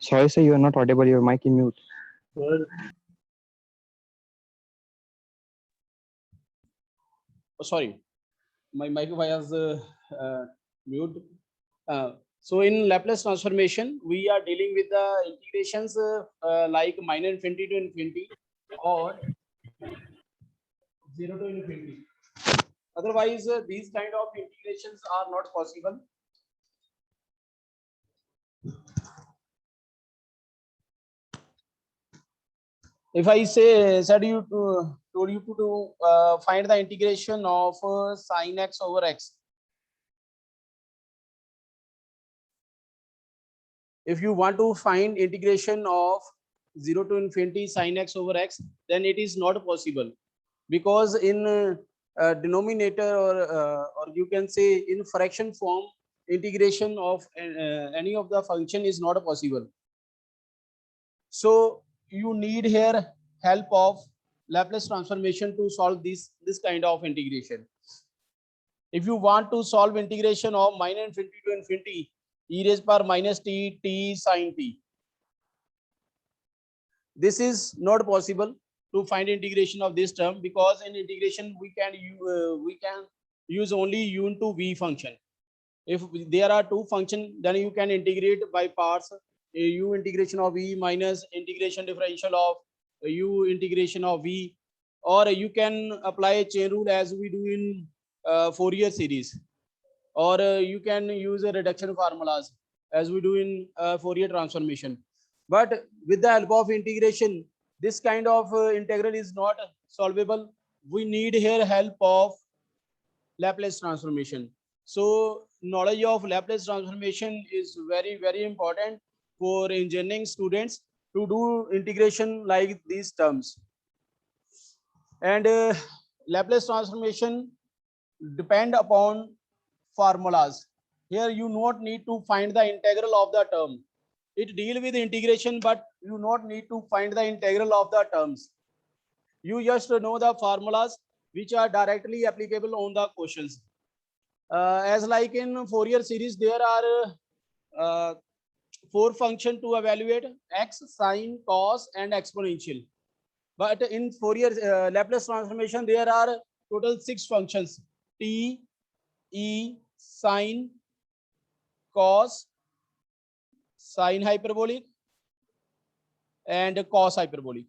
Sorry, sir, you are not audible. Your mic in mute. Oh, sorry, my mic was mute. So in Laplace transformation, we are dealing with the integrations like minus infinity to infinity or 0 to infinity. Otherwise, these kind of integrations are not possible. If I said you told you to find the integration of sine x over x, if you want to find integration of 0 to infinity sine x over x, then it is not possible, because in denominator or you can say in fraction form, integration of any of the function is not possible. So you need here help of Laplace transformation to solve this kind of integration. If you want to solve integration of minus infinity to infinity e raised power minus t sine t, this is not possible to find integration of this term, because in integration we can use only u into v function. If there are two functions, then you can integrate by parts, u integration of v minus integration differential of u integration of v, or you can apply a chain rule as we do in Fourier series, or you can use a reduction formulas as we do in Fourier transformation. But with the help of integration, this kind of integral is not solvable. We need here help of Laplace transformation. So knowledge of Laplace transformation is very important for engineering students to do integration like these terms. And Laplace transformation depend upon formulas. Here you not need to find the integral of the term. It deal with integration, but you not need to find the integral of the terms. You just know the formulas which are directly applicable on the questions. As like in Fourier series, there are 4 functions to evaluate: x, sine, cos, and exponential. But in Fourier Laplace transformation, there are total 6 functions: t, e, sine, cos, sine hyperbolic, and cos hyperbolic.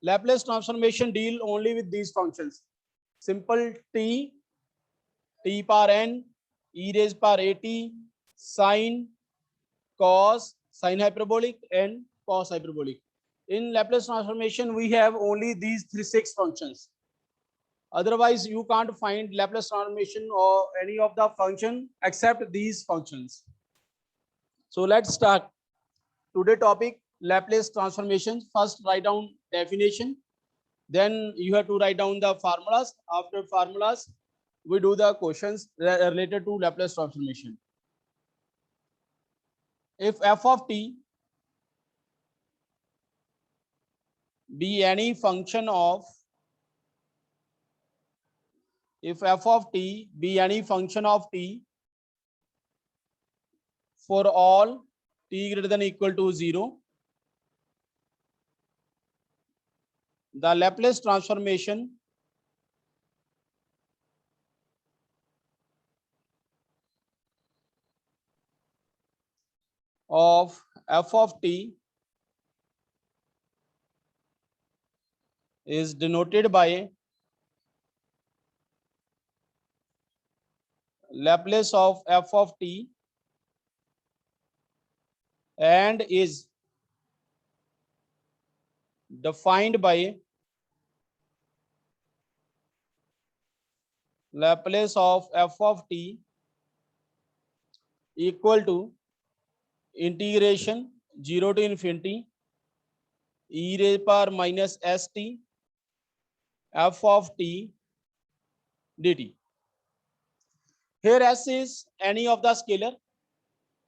Laplace transformation deal only with these functions: simple t, t power n, e raised power at, sine, cos, sine hyperbolic, and cos hyperbolic. In Laplace transformation, we have only these 6 functions. Otherwise, you can't find Laplace transformation or any of the function except these functions. So let's start today topic, Laplace transformation. First, write down definition. Then you have to write down the formulas. After formulas, we do the questions related to Laplace transformation. If f of t be any function of, if f of t be any function of t for all t greater than or equal to 0, the Laplace transformation of f of t is denoted by Laplace of f of t and is defined by Laplace of f of t equal to integration 0 to infinity e raised power minus st f of t dt. Here s is any of the scalar.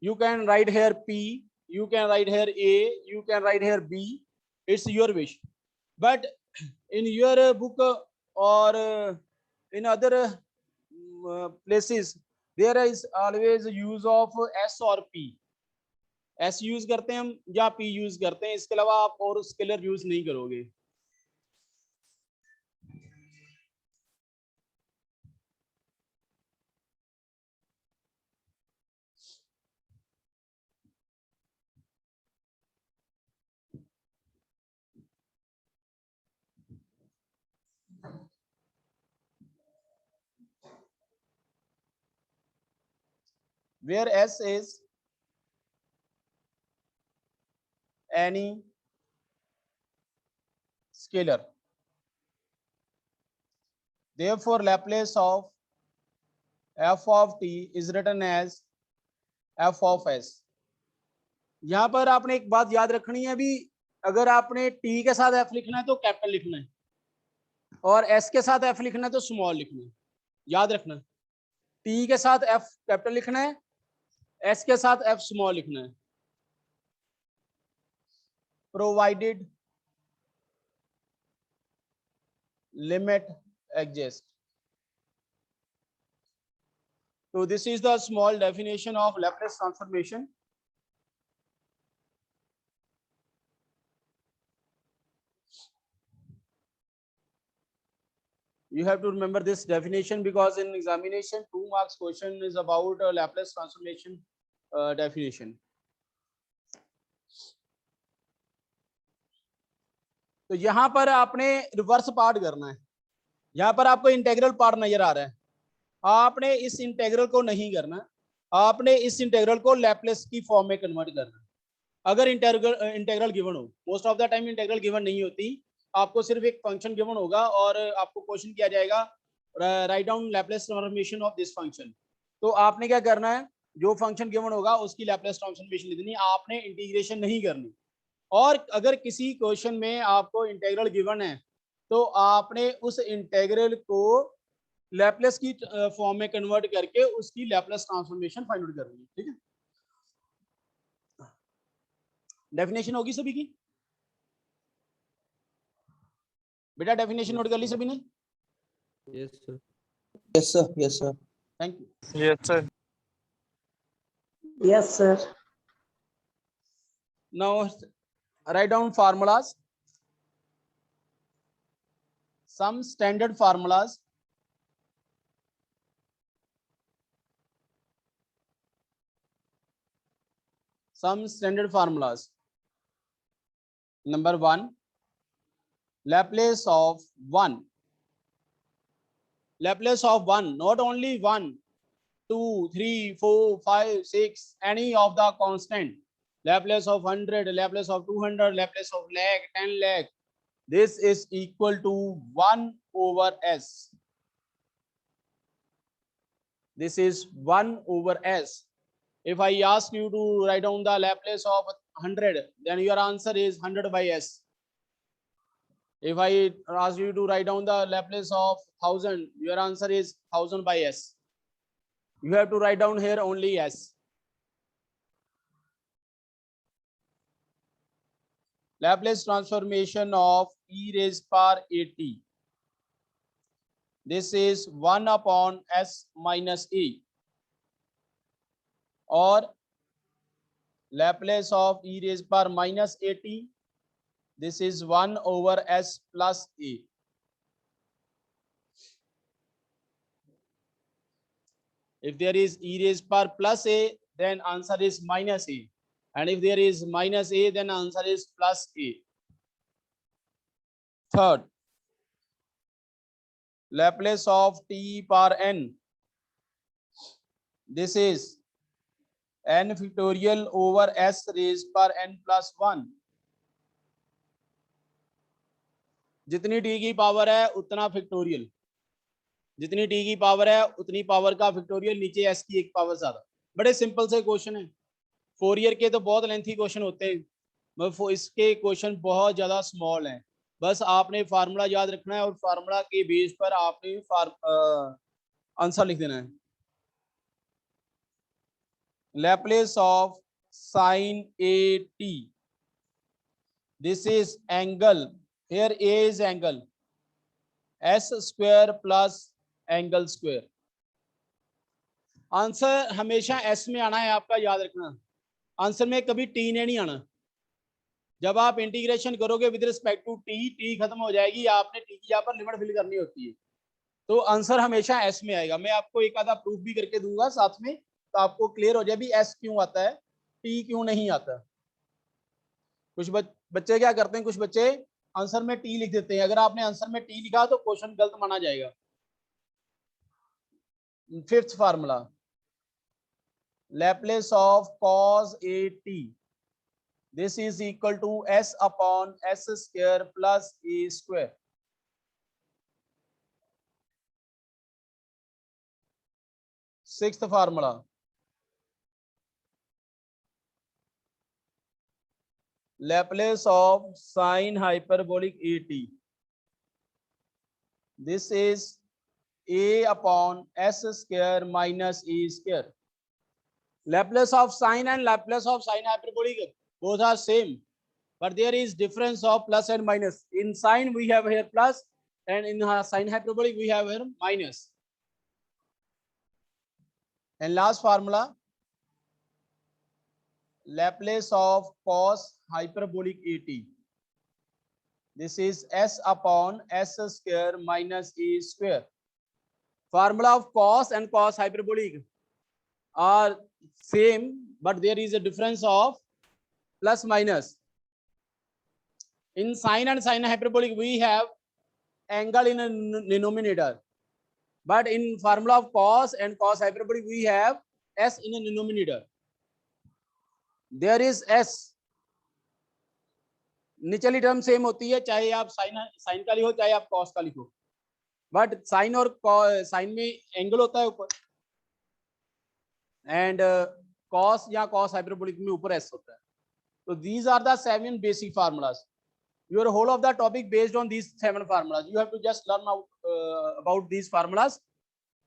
You can write here p, you can write here a, you can write here b. It's your wish. But in your book or in other places, there is always use of s or p. S use करते हैं हम या P use करते हैं, इसके अलावा आप और स्केलर यूज नहीं करोगे। Where S is any scalar, therefore Laplace of f of t is written as f of s। यहां पर आपने एक बात याद रखनी है, अभी अगर आपने t के साथ f लिखना है तो कैपिटल लिखना है, और s के साथ f लिखना है तो स्मॉल लिखना है। याद रखना, t के साथ f कैपिटल लिखना है, s के साथ f स्मॉल लिखना है। Provided limit exists। So this is the small definition of Laplace transformation। You have to remember this definition because in examination 2 marks question is about Laplace transformation definition। तो यहां पर आपने reverse part करना है। यहां पर आपको इंटेग्रल पार्ट नजर आ रहा है, आपने इस इंटेग्रल को नहीं करना, आपने इस इंटेग्रल को लैप्लेस की फॉर्म में कन्वर्ट करना। अगर इंटेग्रल गिवन हो, most of the time integral given नहीं होती, आपको सिर्फ एक फंक्शन गिवन होगा और आपको क्वेश्चन किया जाएगा write down Laplace transformation of this function. तो आपने क्या करना है, जो फंक्शन गिवन होगा उसकी लैप्लेस ट्रांसफॉर्मेशन लिखनी, आपने इंटीग्रेशन नहीं करनी। और अगर किसी क्वेश्चन में आपको इंटेग्रल गिवन है तो आपने उस इंटेग्रल को लैप्लेस की फॉर्म में कन्वर्ट करके उसकी लैप्लेस ट्रांसफॉर्मेशन फाइंड आउट करनी है। ठीक है, डेफिनेशन होगी सभी की? बेटा डेफिनेशन नोट कर ली सभी ने? Yes, sir. Yes, sir. Yes, sir. Thank you. Yes, sir. Yes, sir. Now write down formulas, some standard formulas, some standard formulas। Number 1, Laplace of 1, Laplace of 1, not only 1, 2, 3, 4, 5, 6, any of the constant, Laplace of 100, Laplace of 200, Laplace of lakh, 10 lakh, this is equal to 1 over s। This is 1 over s। If I ask you to write down the Laplace of 100, then your answer is 100 by s। If I ask you to write down the Laplace of 1000, your answer is 1000 by s। You have to write down here only s। Laplace transformation of e raised power at, this is 1 upon s minus e, or Laplace of e raised power minus at, this is 1 over s plus a। If there is e raised power plus a, then answer is minus a, and if there is minus a, then answer is plus a। Third, Laplace of t power n, this is n factorial over s raised power n plus 1। जितनी t की power है उतना factorial, जितनी t की power है उतनी power का factorial, नीचे s की एक पावर ज्यादा। बड़े सिंपल से क्वेश्चन है, 4 ईयर के तो बहुत लेंथी क्वेश्चन होते हैं, मगर इसके क्वेश्चन बहुत ज्यादा स्मॉल हैं। बस आपने फार्मूला याद रखना है और फार्मूला के बेस पर आपने आंसर लिख देना है। Laplace of sin at, this is angle, here a is angle, s square plus angle square। Answer हमेशा s में आना है, आपका याद रखना। आंसर में कभी टी ने नहीं आना। जब आप इंटीग्रेशन करोगे विद रिस्पेक्ट टू टी खत्म हो जाएगी, आपने टी की यहाँ पर लिमिट फिल करनी होती है, तो आंसर हमेशा एस में आएगा। मैं आपको एक आधा प्रूफ भी करके दूंगा साथ में, तो आपको क्लियर हो जाए भी एस क्यों आता है, टी क्यों नहीं आता। कुछ बच्चे क्या करते हैं, कुछ बच्चे आंसर में टी लिख देते हैं। अगर आपने आंसर में टी लिखा तो क्वेश्चन गलत माना जाएगा। Fifth formula, Laplace of cos a t, this is equal to s upon s square plus a square. Sixth formula, Laplace of sine hyperbolic at, this is a upon s square minus a square. Laplace of sine and Laplace of sine hyperbolic both are same, but there is difference of plus and minus. In sine we have here plus, and in sine hyperbolic we have here minus. And last formula, Laplace of cos hyperbolic at, this is s upon s square minus a square. Formula of cos and cos hyperbolic are same, but there is a difference of plus minus. In sine and sine hyperbolic we have angle in a denominator, but in formula of cos and cos hyperbolic we have s in a denominator. There is s, निचली term same होती है, चाहे आप sign का लिखो चाहे आप cos का लिखो, बट साइन और साइन में एंगल होता है ऊपर, एंड कॉस या कॉस हाइपरबोलिक में ऊपर एस होता है. So these are the 7 basic formulas. Your whole of the topic based on these 7 formulas. You have to just learn out, about these formulas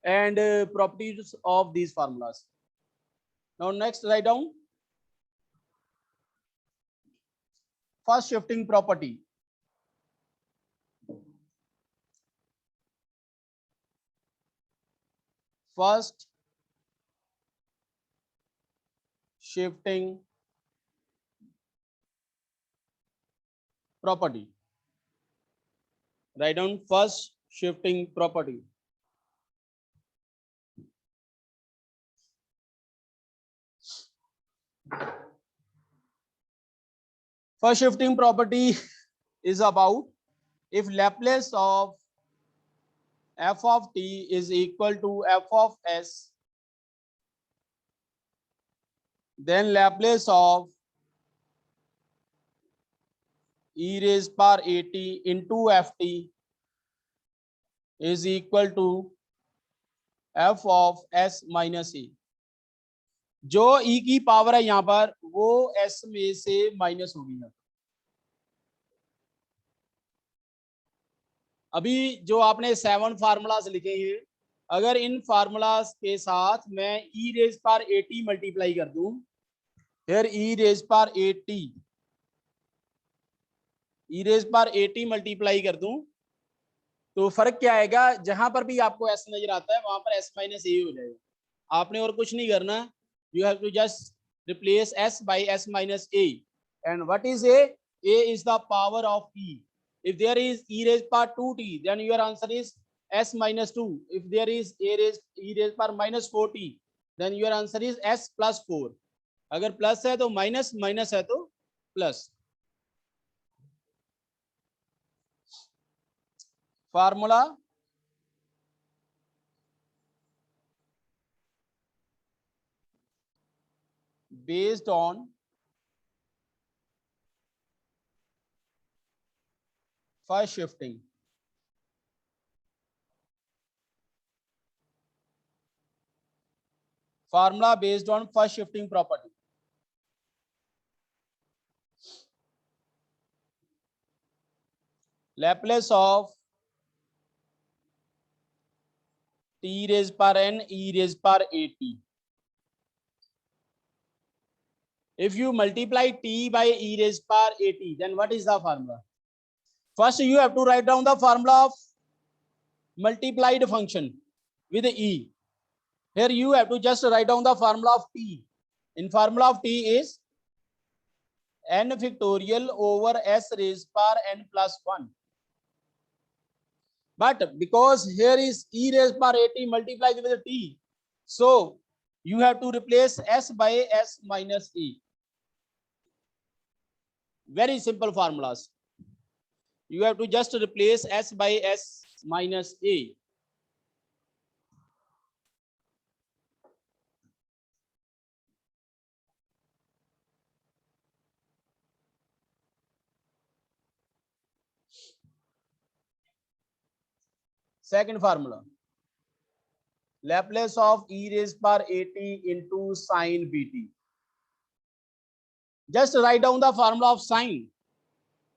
and properties of these formulas. Now next, write down first shifting property. First shifting property. Write down first shifting property. First shifting property is about if Laplace of f of t is equal to f of s, then Laplace of e raised power at into ft is equal to f of s minus a. जो e की power है यहां पर वो s में से minus होगी. अभी जो आपने 7 फार्मूलाज लिखे हैं, अगर इन फार्मूलाज के साथ मैं e रेज पावर 80 मल्टीप्लाई कर दूं, फिर e रेज पावर 80 मल्टीप्लाई कर दूं, तो फर्क क्या आएगा, जहां पर भी आपको s नजर आता है वहां पर s माइनस ए हो जाएगा. आपने और कुछ नहीं करना, you have to just replace s by s minus a. And what is a? A is the power of e. If there is e raised power 2t, then your answer is s minus 2. If there is e raised power minus 4t, then your answer is s plus 4. अगर plus है तो minus, minus है तो plus. Formula based on first shifting. Formula based on first shifting property. Laplace of t raised power n e raised power at. If you multiply t by e raised power at, then what is the formula? First, you have to write down the formula of multiplied function with e. Here you have to just write down the formula of t. In formula of t is n factorial over s raised power n plus 1. But because here is e raised power at multiplied with t, so you have to replace s by s minus e. Very simple formulas. You have to just replace s by s minus a. Second formula, Laplace of e raised power at into sine bt. Just write down the formula of sine,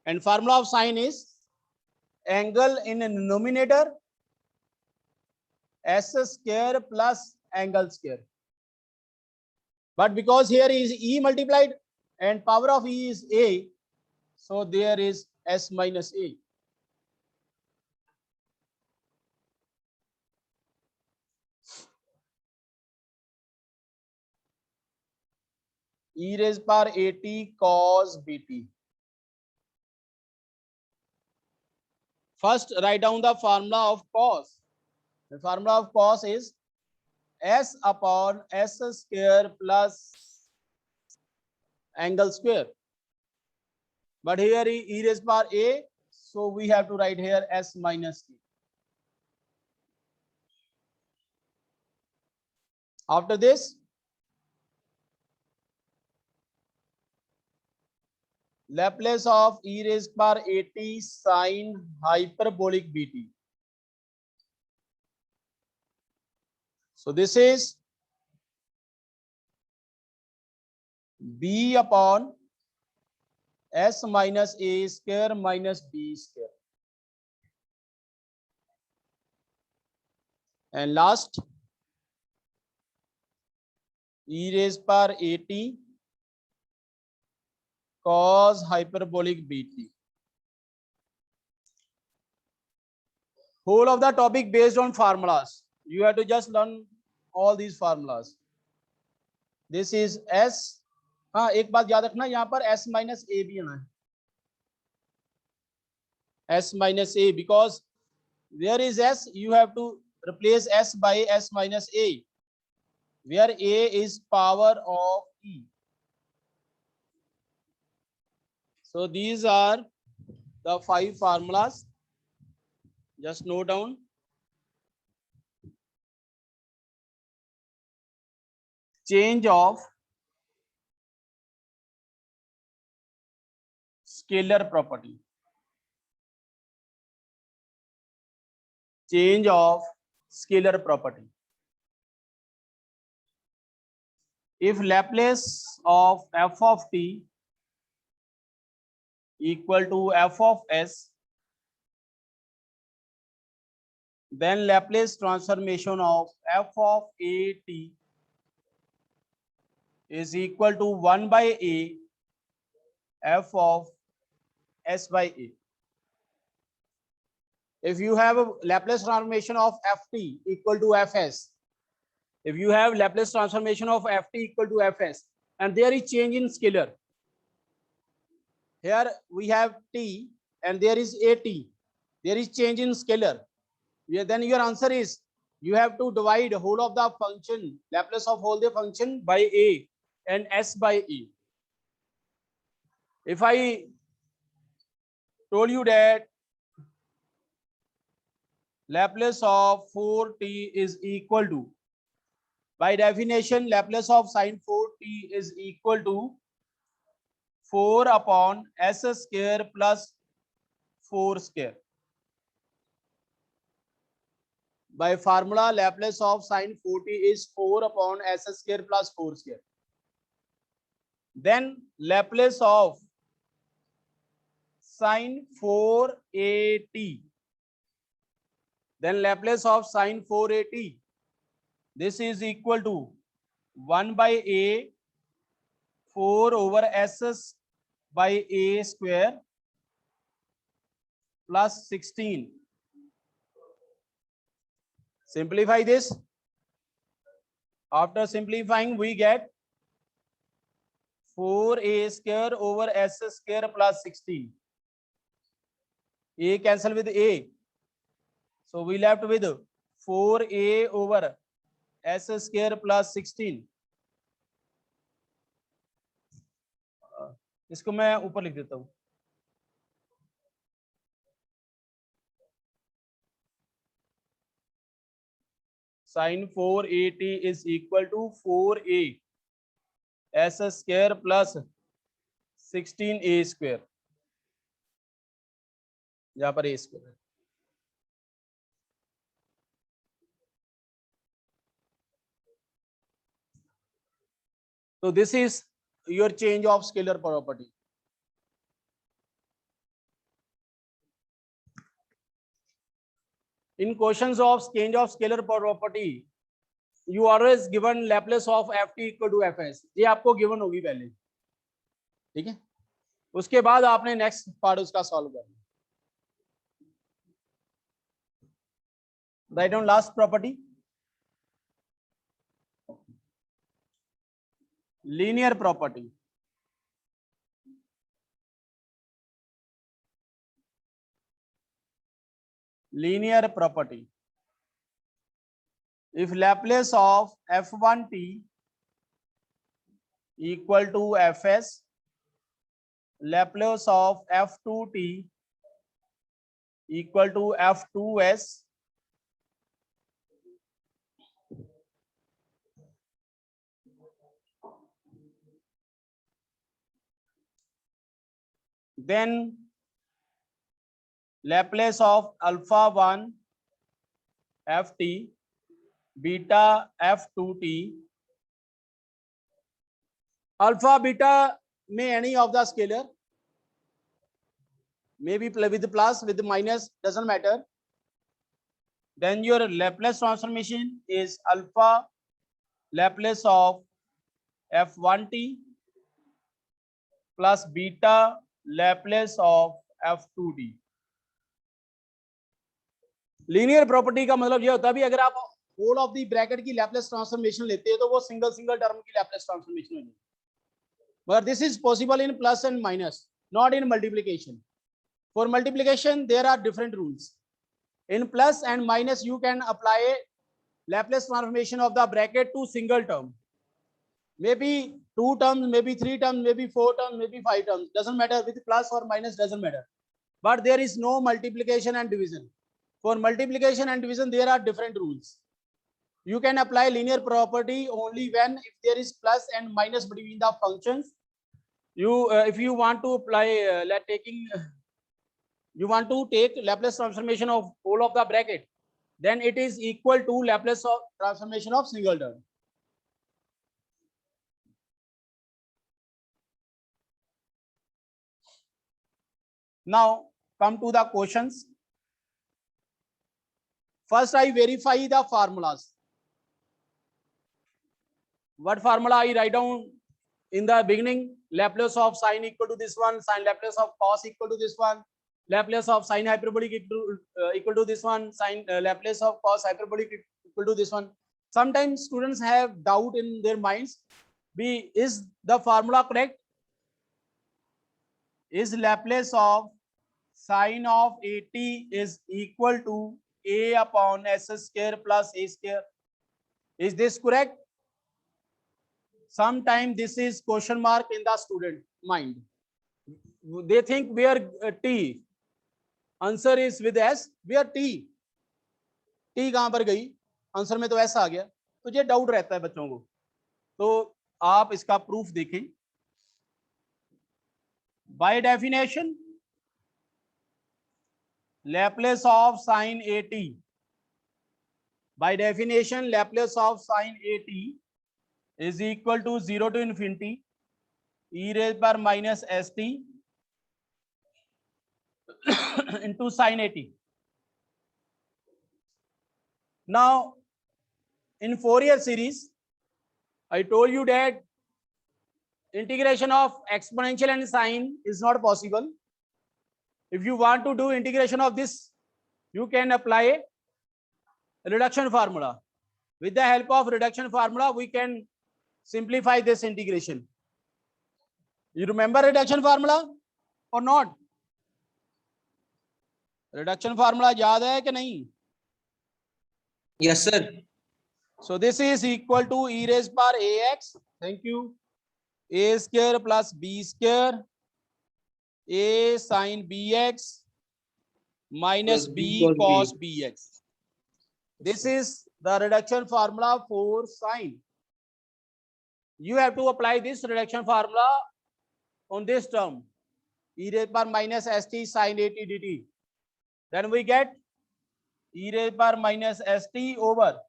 and formula of sine is angle in a numerator s square plus angle square. But because here is e multiplied and power of e is a, so there is s minus a. E raised power at cos bt. First, write down the formula of cos. The formula of cos is s upon s square plus angle square. But here e raised power a, so we have to write here s minus e. After this, Laplace of e raised power at sine hyperbolic bt. So this is b upon s minus a square minus b square. And last, e raised power at cos hyperbolic bt. Whole of the topic based on formulas. You have to just learn all these formulas. This is s. हाँ, एक बात याद रखना, यहाँ पर s minus a भी आना है. S minus a, because where is s, you have to replace s by s minus a, where a is power of e. So these are the 5 formulas. Just note down. Change of scalar property. Change of scalar property. If Laplace of f of t equal to f of s, then Laplace transformation of f of a t is equal to 1 by a f of s by a. If you have a Laplace transformation of ft equal to fs, if you have Laplace transformation of ft equal to fs, and there is change in scalar, here we have t and there is at, there is change in scalar, then your answer is you have to divide whole of the function, Laplace of whole the function, by a and s by e. If I told you that Laplace of 4t is equal to, by definition, Laplace of sine 4t is equal to 4 upon s square plus 4 square. By formula, Laplace of sine 4t is 4 upon s square plus 4 square. Then Laplace of sine 4at. Then Laplace of sine 4at. This is equal to 1 by a 4 over s by a square plus 16. Simplify this. After simplifying, we get 4a square over s square plus 16. A cancel with a. So we left with 4a over s square plus 16. इसको मैं ऊपर लिख देता हूं. Sin 4at is equal to 4a s square plus 16a square. यहाँ पर a square. So this is your change of scalar property. In questions of change of scalar property, you always given Laplace of ft equal to fs. ये आपको given होगी पहले, ठीक है. उसके बाद आपने नेक्स्ट पार्ट उसका सॉल्व करना. Write down last property. Linear property. Linear property. If Laplace of f1t equal to fs, Laplace of f2t equal to f2s, then Laplace of alpha 1 ft, beta f2t, alpha beta may any of the scalar, maybe with plus with minus, doesn't matter. Then your Laplace transformation is alpha Laplace of f1t plus beta Laplace of f2t. Linear property का मतलब ये होता है भी अगर आप whole of the bracket की Laplace transformation लेते हैं तो वो सिंगल सिंगल टर्म की लैप्लेस ट्रांसफॉर्मेशन हो जाती है. But this is possible in plus and minus, not in multiplication. For multiplication there are different rules. In plus and minus you can apply Laplace transformation of the bracket to single term, maybe 2 terms, maybe 3 terms, maybe 4 terms, maybe 5 terms, doesn't matter. With plus or minus doesn't matter. But there is no multiplication and division. For multiplication and division there are different rules. You can apply linear property only when if there is plus and minus between the functions. You if you want to apply you want to take Laplace transformation of whole of the bracket, then it is equal to Laplace of transformation of single term. Now come to the questions. First I verify the formulas. What formula I write down in the beginning? Laplace of sine equal to this one, sine Laplace of cos equal to this one, Laplace of sine hyperbolic equal to this one, sine Laplace of cos hyperbolic equal to this one. Sometimes students have doubt in their minds. Is the formula correct? Is Laplace of sine of 80 is equal to a upon s square plus a square? Is this correct? Sometimes this is question mark in the student mind. They think where t, answer is with s, where t कहां पर गई, answer में तो ऐसा आ गया. तो ये doubt रहता है बच्चों को. तो आप इसका प्रूफ देखें. By definition, Laplace of sine 80. By definition, Laplace of sine 80 is equal to 0 to infinity e raised by minus st into sine 80. Now, in Fourier series, I told you that integration of exponential and sine is not possible. If you want to do integration of this, you can apply a reduction formula. With the help of reduction formula, we can simplify this integration. You remember reduction formula or not? Reduction formula याद है कि नहीं? Yes, sir. So this is equal to e raised power ax. Thank you. A square plus b square a sin bx minus Plus b b cos cos b. bx. This is the reduction formula for sine. You have to apply this reduction formula on this term, e raised power minus st sin at dt. Then we get e raised power minus st over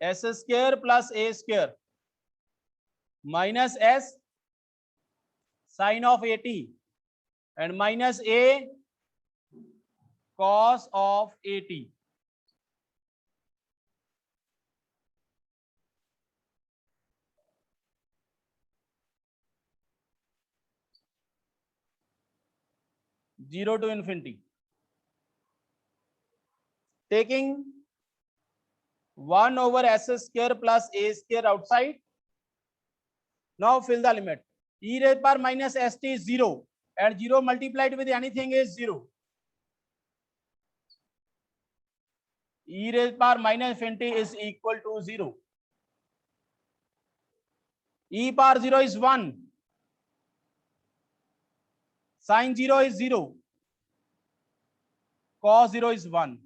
s square plus a square minus s sin of at and minus a cos of at. Zero to infinity. Taking 1 over s square plus a square outside. Now fill the limit. E raised power minus st is 0 and 0 multiplied with anything is 0. E raised power minus infinity is equal to 0. E power 0 is 1. Sin 0 is 0. Cos 0 is 1.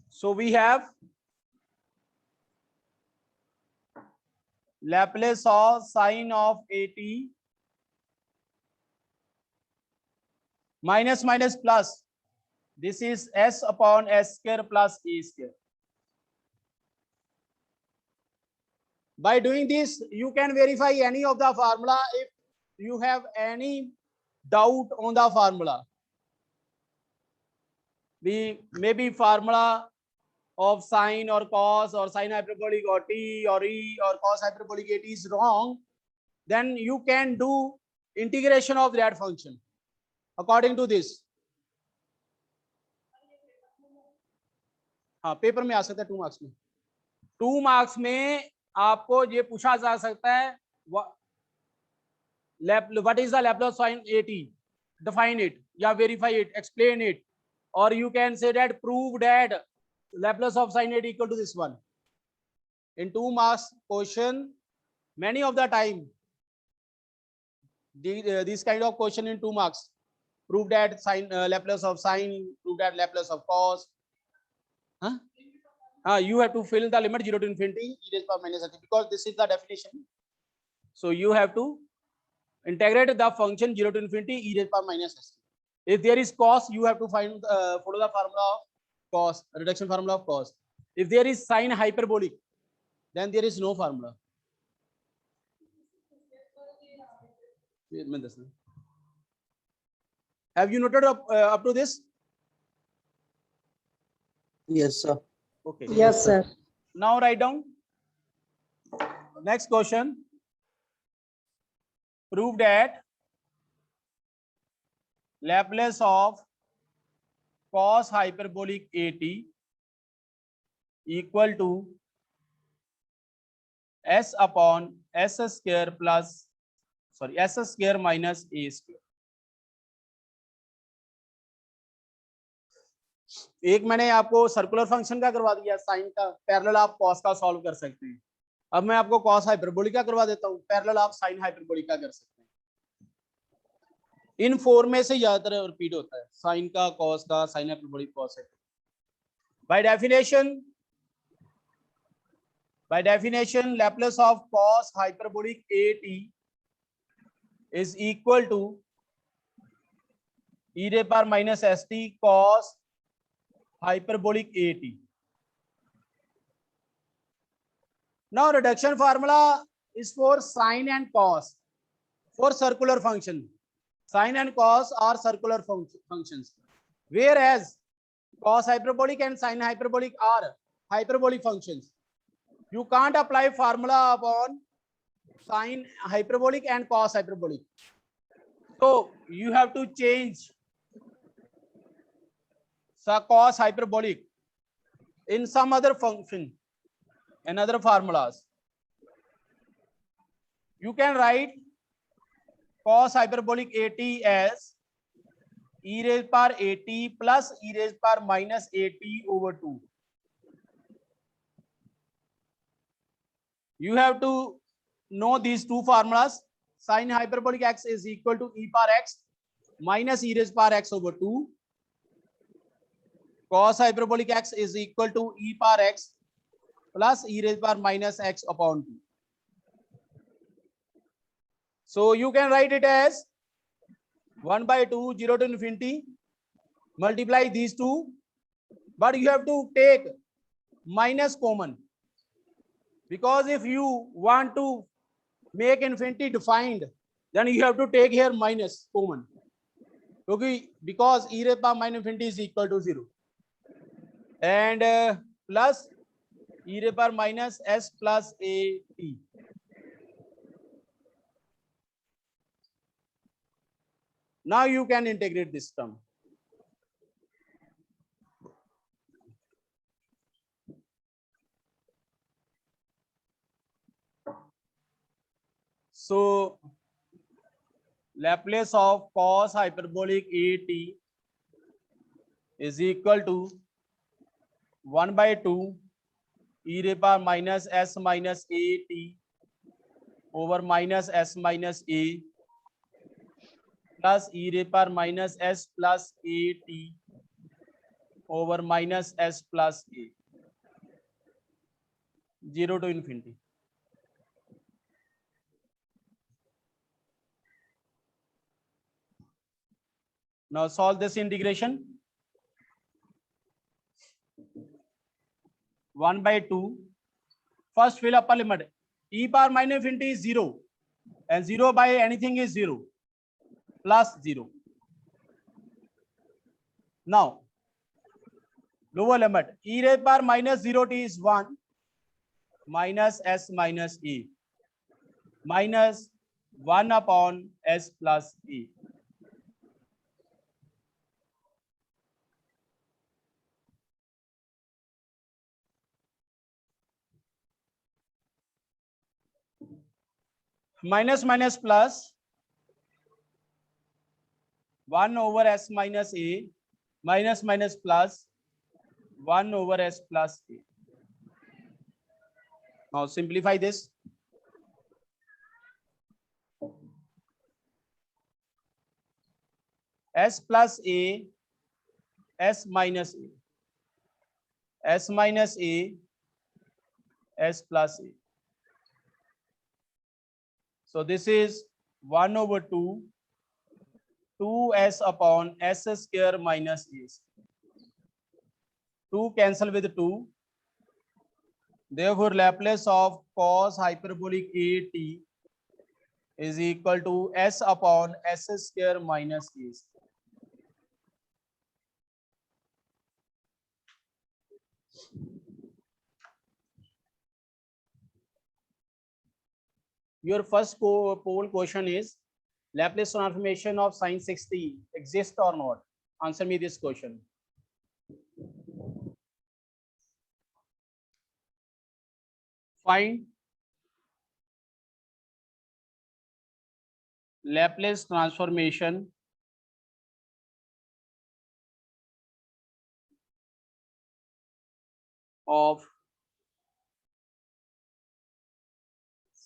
So we have Laplace of sin of at minus minus plus. This is s upon s square plus a square. By doing this, you can verify any of the formula if you have any doubt on the formula. Maybe formula of sine or cos or sine hyperbolic or t or e or cos hyperbolic at is wrong, then you can do integration of that function according to this. हाँ, paper में आ सकता है 2 marks में. 2 marks में आपको ये पूछा जा सकता है what is the Laplace sin at? Define it, या verify it, explain it, or you can say that prove that Laplace of sin at equal to this one. In 2 marks question, many of the time this kind of question in 2 marks, prove that sin Laplace of sine, prove that Laplace of cos. You have to fill the limit 0 to infinity e raised power minus st, because this is the definition. So you have to integrate the function 0 to infinity e raised power minus st. If there is cos, you have to find follow the formula of cos, reduction formula of cos. If there is sine hyperbolic, then there is no formula. Have you noted up to this? Yes, sir. Okay. Yes, sir. Now write down. Next question. Prove that Laplace of cos hyperbolic at equal to s upon s square plus s square minus a square. एक मैंने आपको circular function का करवा दिया, sign का, parallel आप cos का solve कर सकते हैं. अब मैं आपको कॉस हाइपरबोलिक का करवा देता हूं, पैरेलल आप साइन हाइपरबोलिक का कर सकते हैं. इन 4 में से ज्यादातर रिपीट होता है, साइन का, कॉस का, sine hyperbolic, cos hyperbolic. By definition, Laplace of cos hyperbolic at is equal to e raised power minus st cos hyperbolic at. Now reduction formula is for sine and cos for circular function. Sine and cos are circular functions, whereas cos hyperbolic and sine hyperbolic are hyperbolic functions. You can't apply formula upon sine hyperbolic and cos hyperbolic. So you have to change cos hyperbolic in some other function and other formulas. You can write cos hyperbolic AT as e raised power AT plus e raised power minus AT over 2. You have to know these two formulas. Sin hyperbolic x is equal to e power x minus e raised power x over 2. Cos hyperbolic x is equal to e power x plus e raised power minus x upon 2. So you can write it as 1 by 2, 0 to infinity, multiply these two, but you have to take minus common, because if you want to make infinity defined, then you have to take here minus common. Okay, because e raised power minus infinity is equal to 0. And plus e raised power minus s plus a t. Now you can integrate this term. So Laplace of cos hyperbolic AT is equal to 1 by 2 e raised power minus s minus AT over minus s minus a plus e raised power minus s plus AT over minus s plus a, 0 to infinity. Now solve this integration. 1 by 2. First fill upper limit. E power minus infinity is 0. And 0 by anything is 0. Plus 0. Now, lower limit. E raised power minus 0t is 1. Minus s minus a. Minus 1 upon s plus a. Minus minus plus 1 over s minus a, minus minus plus 1 over s plus a. Now simplify this. S plus a, s minus a, s minus a, s plus a. So this is 1 over 2, 2s upon s square minus a. 2 cancel with 2. Therefore, Laplace of cos hyperbolic AT is equal to s upon s square minus a. Your first poll question is Laplace transformation of sin 60 exists or not? Answer me this question. Find Laplace transformation of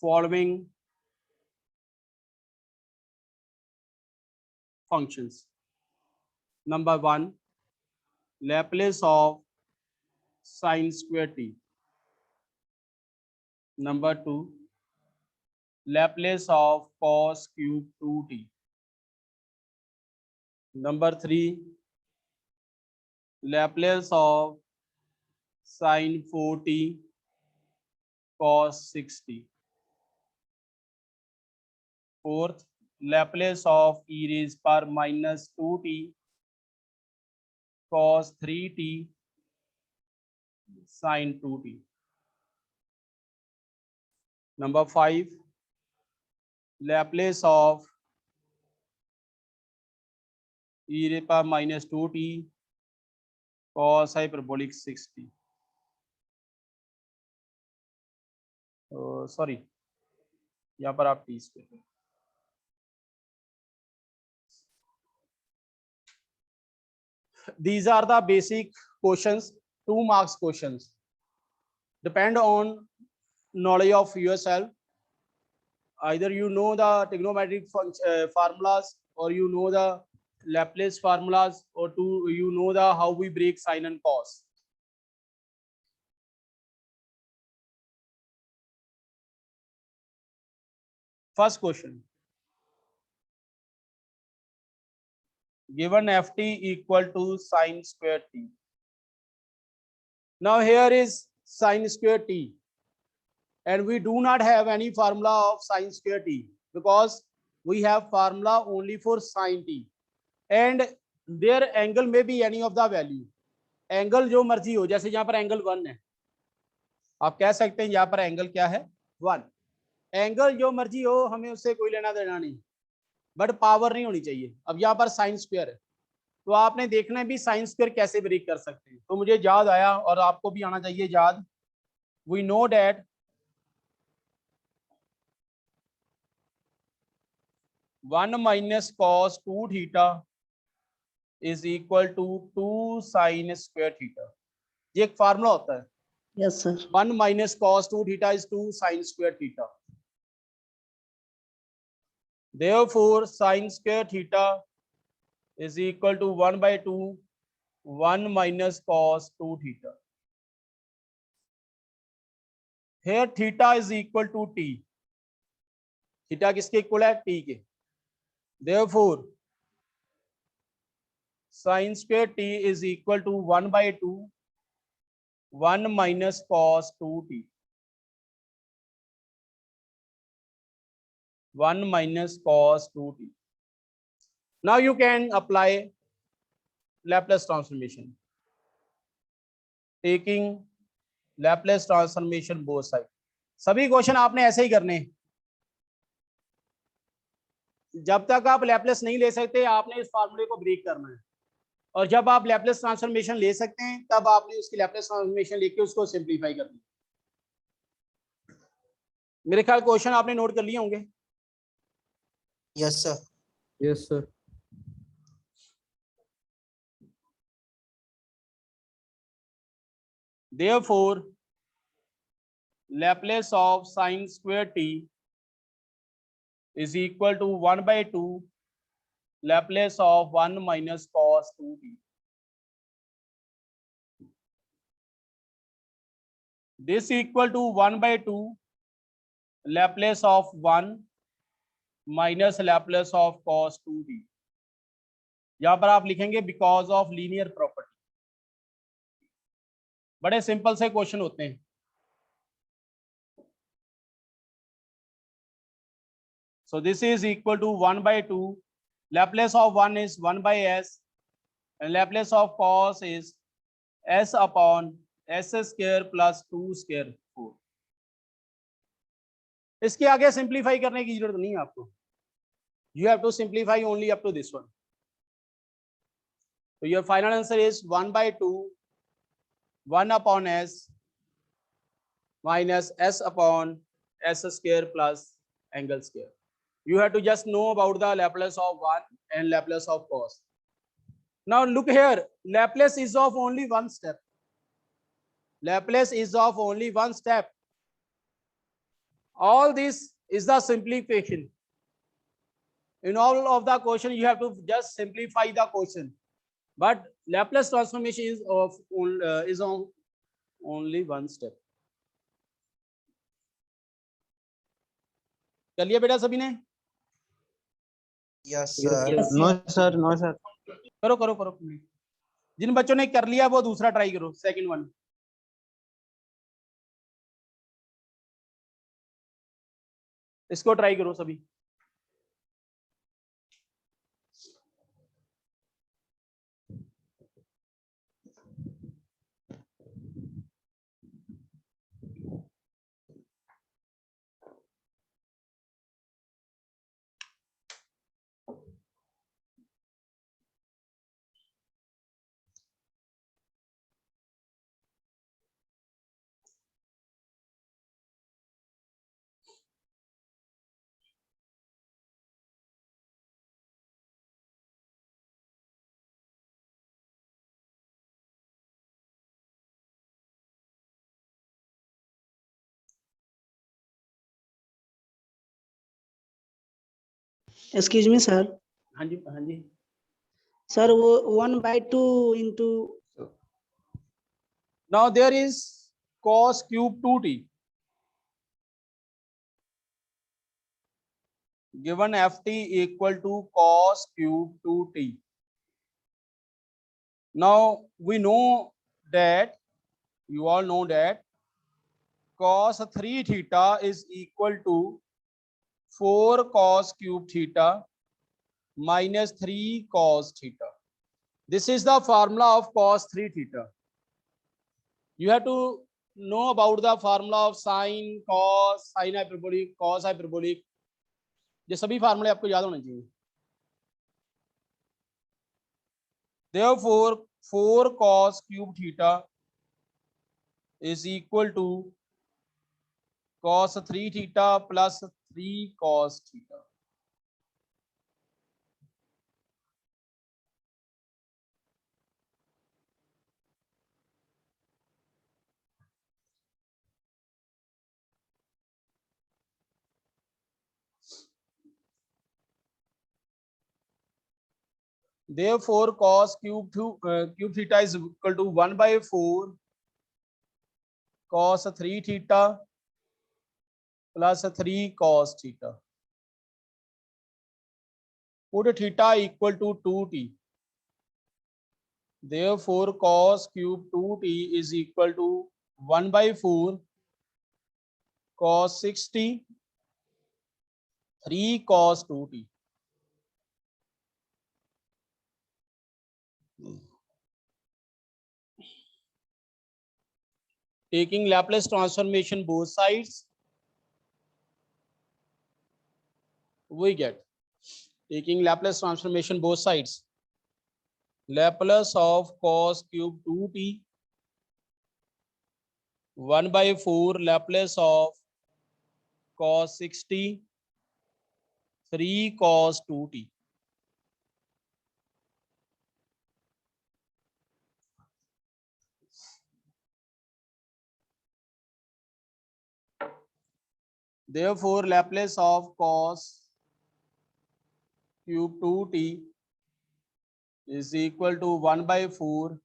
following functions. Number 1, Laplace of sin square t. Number 2, Laplace of cos cube 2t. Number 3, Laplace of sin 4t cos 6t. Fourth, Laplace of e raised power minus 2t cos 3t sin 2t. Number 5, Laplace of e raised power minus 2t cos hyperbolic 6t. Sorry. यहाँ पर आप T square, these are the basic questions, 2 marks questions, depend on knowledge of yourself. Either you know the trigonometric formulas, or you know the Laplace formulas, or you know the how we break sine and cos. First question, given ft equal to sine square t. Now here is sine square t, and we do not have any formula of sine square t, because we have formula only for sine t, and their angle may be any of the value. Angle जो मर्जी हो, जैसे यहाँ पर angle 1 है, आप कह सकते हैं यहाँ पर एंगल क्या है 1, एंगल जो मर्जी हो, हमें उससे कोई लेना देना नहीं, बट पावर नहीं होनी चाहिए। अब यहाँ पर साइन स्क्वायर है, तो आपने देखना है भी साइन स्क्वायर कैसे ब्रेक कर सकते हैं। तो मुझे याद आया, और आपको भी आना चाहिए याद, we know that 1 minus cos 2 theta is equal to 2 sine square theta. ये एक फार्मूला होता है। Yes, sir. 1 minus cos 2 theta is 2 sin square theta. Therefore, sin square theta is equal to 1 by 2, 1 minus cos 2 theta. Here theta is equal to t. Theta किसके equal है? t के. Therefore, sin square t is equal to 1 by 2, 1 minus cos 2t. 1 minus cos 2t. Now you can apply Laplace transformation, taking Laplace transformation both sides. सभी question आपने ऐसे ही करने हैं। जब तक आप लैपलेस नहीं ले सकते, आपने इस फार्मूले को ब्रेक करना है, और जब आप लैपलेस ट्रांसफॉर्मेशन ले सकते हैं, तब आपने उसकी लैपलेस ट्रांसफॉर्मेशन लेके उसको सिंप्लीफाई करना है। मेरे ख्याल क्वेश्चन आपने नोट कर लिए होंगे। Yes, sir. Yes, sir. Therefore, Laplace of sin square t is equal to 1 by 2 Laplace of 1 minus cos 2t. This equal to 1 by 2 Laplace of 1 minus Laplace of cos 2t. यहाँ पर आप लिखेंगे because of linear property. बड़े simple से question होते हैं। So this is equal to 1 by 2. Laplace of 1 is 1 by s, and Laplace of cos is s upon s square plus 2 square 4. इसके आगे सिंप्लीफाई करने की जरूरत नहीं है आपको। You have to simplify only up to this one. So your final answer is 1 by 2, 1 upon s minus s upon s square plus angle square. You have to just know about the Laplace of 1 and Laplace of cos. Now look here, Laplace is of only one step. Laplace is of only one step. All this is the simplification. In all of the question, you have to just simplify the question. But Laplace transformation is of only one step. कर लिया बेटा सभी ने? Yes, sir. No, sir. No, sir. करो करो करो। जिन बच्चों ने कर लिया वो दूसरा ट्राई करो, सेकंड वन। इसको ट्राई करो सभी। Excuse me, sir. हाँ जी, हाँ जी. Sir, 1/2 into. Now there is cos cube 2t. Given ft equal to cos cube 2t. Now we know that, you all know that cos 3 theta is equal to 4 cos cube theta minus 3 cos theta. This is the formula of cos 3 theta. You have to know about the formula of sine, cos, sine hyperbolic, cos hyperbolic. ये सभी फार्मूले आपको याद होने चाहिए. Therefore 4 cos cube theta is equal to cos 3 theta plus 3 cos theta. Therefore cos cube theta is equal to 1/4 cos 3 theta plus 3 cos theta. Put theta equal to 2t. Therefore cos cube 2t is equal to 1/4 cos 60 3 cos 2t. Taking Laplace transformation both sides, we get, taking Laplace transformation both sides, Laplace of cos cube 2t 1/4 Laplace of cos 60 3 cos 2t. Therefore Laplace of cos cube 2t is equal to 1/4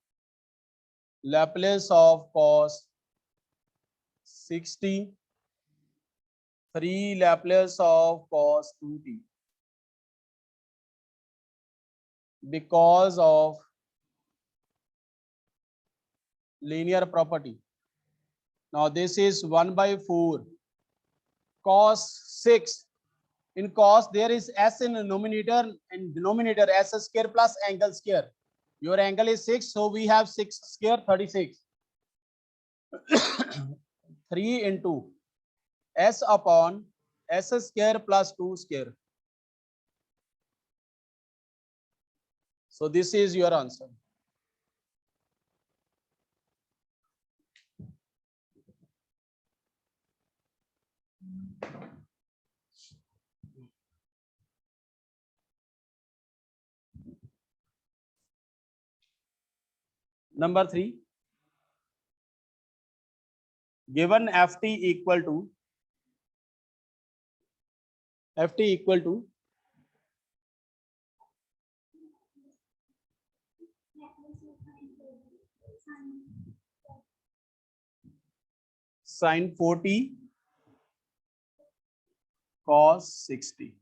Laplace of cos 60 3 Laplace of cos 2t, because of linear property. Now this is 1/4 cos 6. In cos there is s in numerator and denominator, s square plus angle square. Your angle is 6, so we have 6 square 36. 3 into s upon s square plus 2 square. So this is your answer. Number 3. Given ft equal to sin 40 cos 60.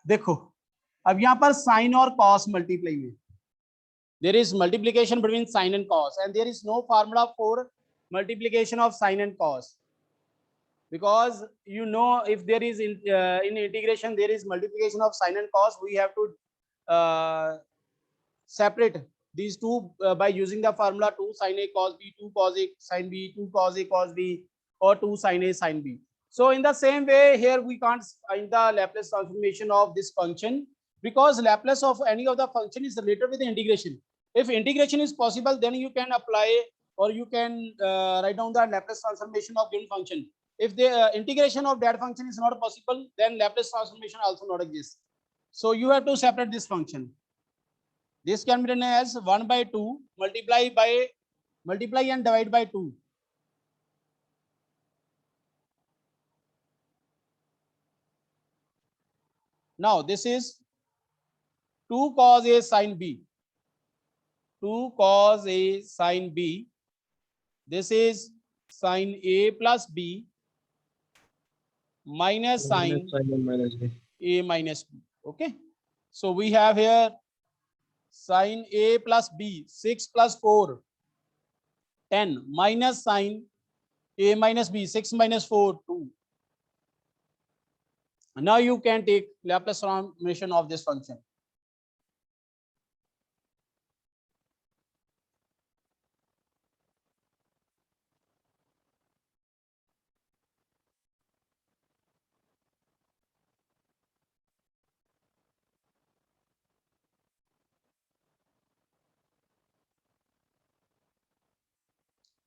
देखो अब यहां पर sign और cos multiply में, there is multiplication between sin and cos, and there is no formula for multiplication of sin and cos, because you know if there is in integration there is multiplication of sin and cos, we have to separate these two by using the formula 2 sin a cos b, 2 cos a sin b, 2 cos a cos b, or 2 sin a sin b. So in the same way here we can't find the Laplace transformation of this function, because Laplace of any of the function is related with the integration. If integration is possible, then you can apply, or you can write down the Laplace transformation of given function. If the integration of that function is not possible, then Laplace transformation also not exists. So you have to separate this function. This can be written as 1/2 multiply and divide by 2. Now this is 2 cos A sin B. 2 cos A sin B. This is sin A plus B minus sin A minus B. Okay. So we have here sin A plus B, 6 plus 4, 10, minus sin A minus B, 6 minus 4, 2. Now you can take Laplace transformation of this function.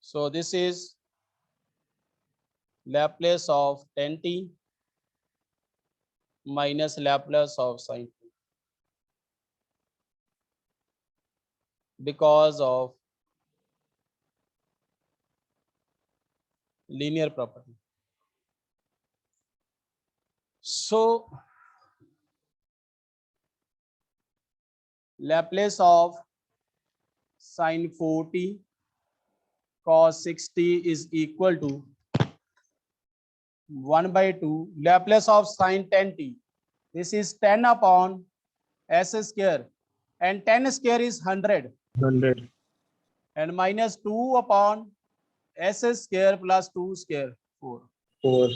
So this is Laplace of 10t minus Laplace of sin t because of linear property. So Laplace of sin 4t cos 6t is equal to 1 by 2 Laplace of sin 10t. This is 10 upon s square, and 10 square is 100, 100. and minus 2 upon s square plus 2 square, 4. 4.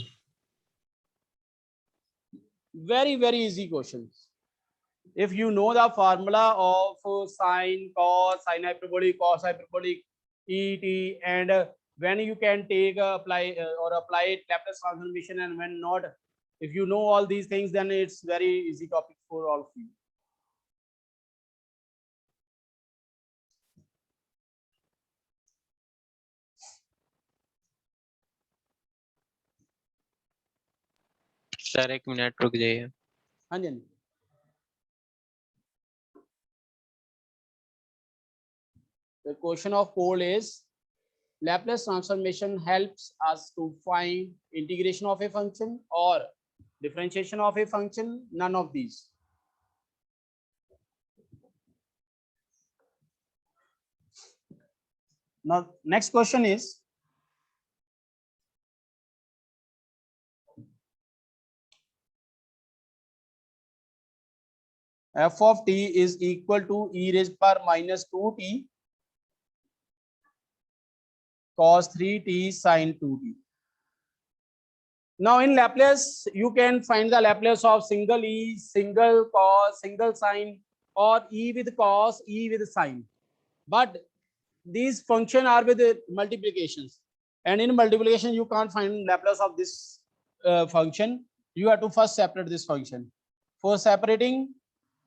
Very easy questions. If you know the formula of sine, cos, sine hyperbolic, cos hyperbolic, et, and when you can take apply Laplace transformation and when not, if you know all these things, then it's very easy topic for all of you. Sir 1 minute रुक जाइए. हाँ जी, हाँ जी. The question of poll is Laplace transformation helps us to find integration of a function or differentiation of a function. None of these. Now, next question is f of t is equal to e raised power minus 2t cos 3t sin 2t. Now in Laplace, you can find the Laplace of single e, single cos, single sin, or e with cos, e with sin. But these function are with multiplications, and in multiplication you can't find Laplace of this function. You have to first separate this function. For separating,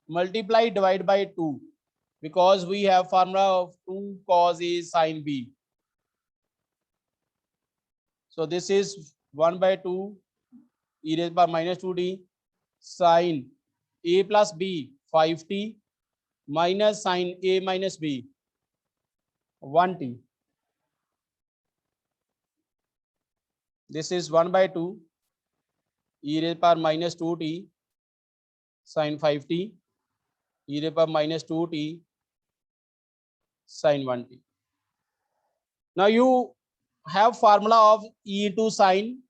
multiply divide by 2, because we have formula of 2 cos A sin B. So this is 1 by 2 e raised by minus 2t sin A plus B 5t minus sin A minus B 1t. This is 1 by 2 e raised by minus 2t sin 5t e raised by minus 2t sin 1t. Now you have formula of e into sin,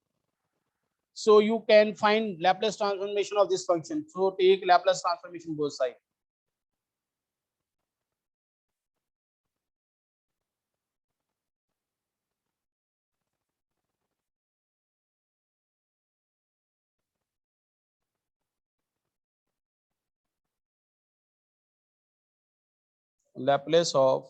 so you can find Laplace transformation of this function. So take Laplace transformation both sides. Laplace of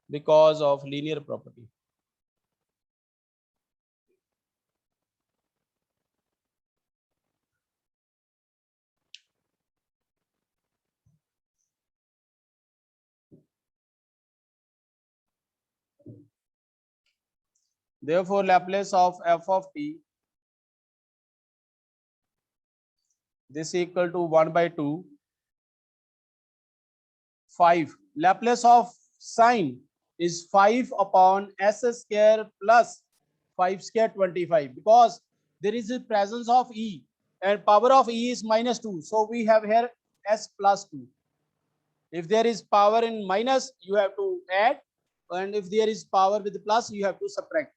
because of linear property. Therefore, Laplace of f of t, this equal to 1 by 2 5. Laplace of sine is 5 upon s square plus 5 square 25, because there is a presence of e and power of e is -2. So we have here s plus 2. If there is power in minus, you have to add, and if there is power with plus, you have to subtract.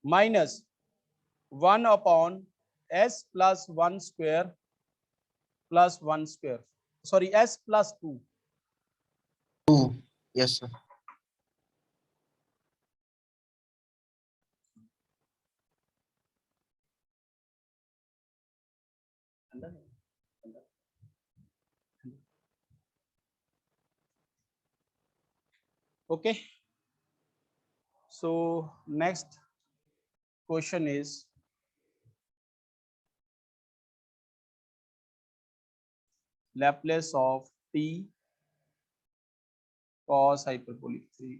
Minus 1 upon s plus 1 square plus 1 square. Sorry, s plus 2. Yes, sir. Okay. So next question is Laplace of t cos hyperbolic 3.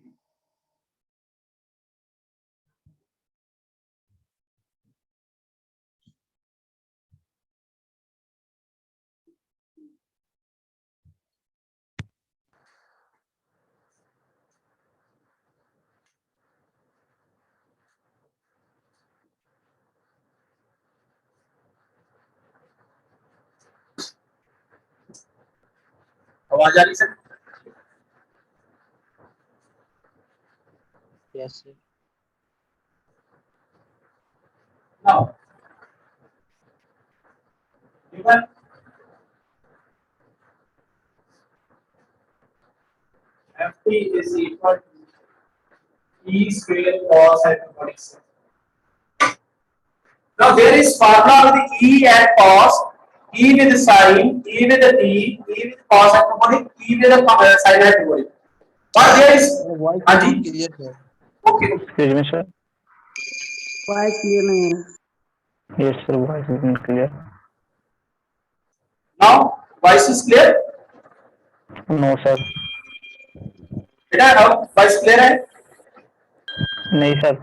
आवाज आ रही sir? Yes, sir. Now, given ft is equal to e square cos hyperbolic 6. Now there is formula with e and cos, e with sin, e with t, e with cos hyperbolic, e with sin hyperbolic. But there is Aji. Clear, sir. Okay. Excuse me, sir. Voice clear नहीं आ रहा। Yes, sir. Voice is not clear. Now voice is clear. No, sir. बेटा अब voice clear है? नहीं, sir.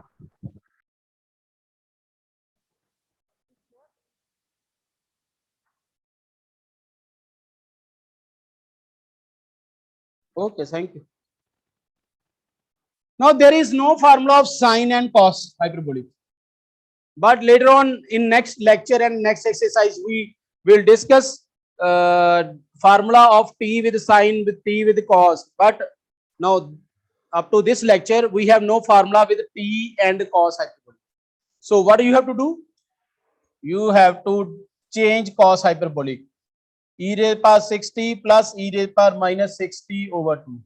Okay, thank you. Now there is no formula of sine and cos hyperbolic. But later on in next lecture and next exercise, we will discuss formula of t with sine, with t with cos. But now up to this lecture, we have no formula with t and cos hyperbolic. So what do you have to do? You have to change cos hyperbolic. E raised power 60 plus e raised power minus 60 over 2.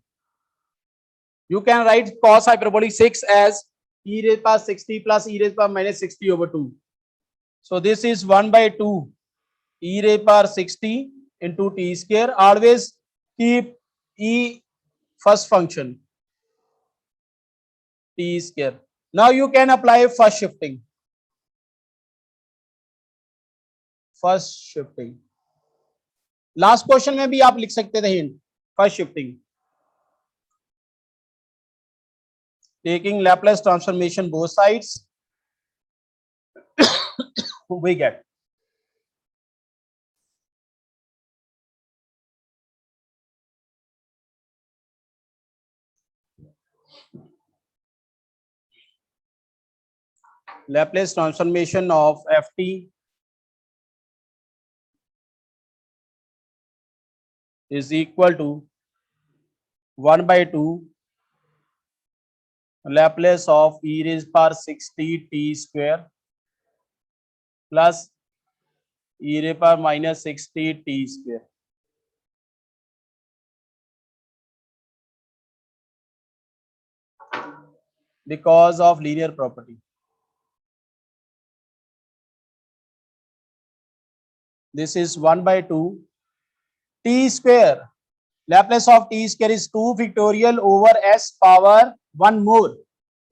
You can write cos hyperbolic 6 as e raised power 60 plus e raised power minus 60 over 2. So this is 1 by 2 e raised power 60 into t square. Always keep e first function t square. Now you can apply first shifting. First shifting. Last question में भी आप लिख सकते थे hint. First shifting. Taking Laplace transformation both sides, we get Laplace transformation of ft is equal to 1 by 2 Laplace of e raised power 60 t square plus e raised power minus 60 t square. Because of linear property. This is 1 by 2 t square. Laplace of t square is 2 factorial over s power 1 more.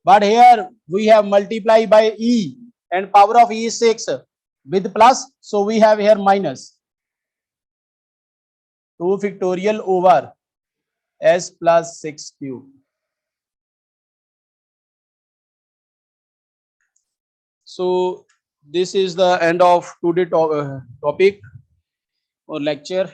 But here we have multiply by e and power of e is 6 with plus. So we have here minus 2 factorial over s plus 6 cube. So this is the end of today's topic or lecture.